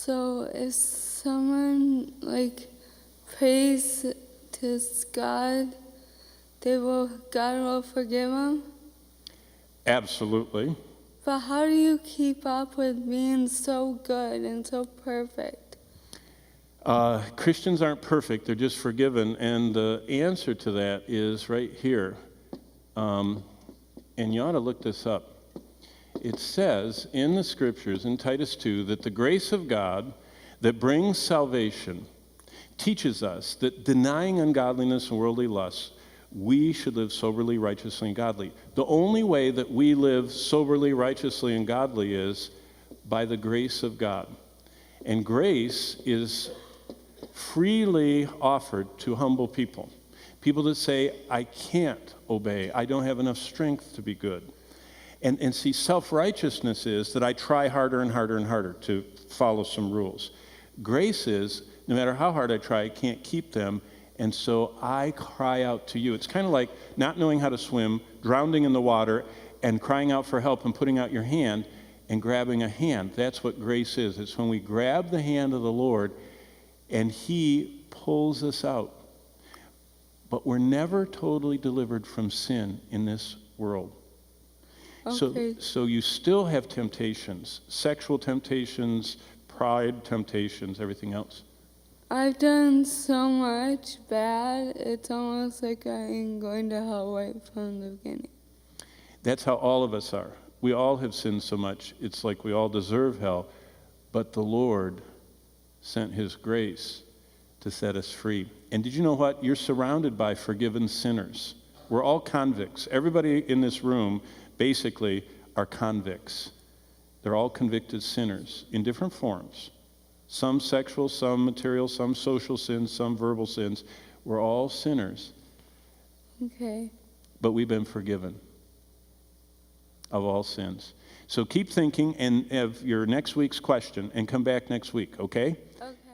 So if someone prays to God, God will forgive them? Absolutely. But how do you keep up with being so good and so perfect? Christians aren't perfect, they're just forgiven. And the answer to that is right here. And you ought to look this up. It says in the scriptures in Titus 2 that the grace of God that brings salvation teaches us that denying ungodliness and worldly lusts, we should live soberly, righteously, and godly. The only way that we live soberly, righteously, and godly is by the grace of God. And grace is freely offered to humble people. People that say, I can't obey. I don't have enough strength to be good. And see, self-righteousness is that I try harder and harder and harder to follow some rules. Grace is, no matter how hard I try, I can't keep them, and so I cry out to you. It's kind of like not knowing how to swim, drowning in the water, and crying out for help and putting out your hand and grabbing a hand. That's what grace is. It's when we grab the hand of the Lord and He pulls us out. But we're never totally delivered from sin in this world. Okay. So you still have temptations, sexual temptations, pride temptations, everything else. I've done so much bad, it's almost like I'm going to hell right from the beginning. That's how all of us are. We all have sinned so much, it's like we all deserve hell. But the Lord sent His grace to set us free. And did you know what? You're surrounded by forgiven sinners. We're all convicts. Everybody in this room basically are convicts. They're all convicted sinners in different forms. Some sexual, some material, some social sins, some verbal sins. We're all sinners. Okay. But we've been forgiven of all sins. So keep thinking and have your next week's question and come back next week, okay? Okay.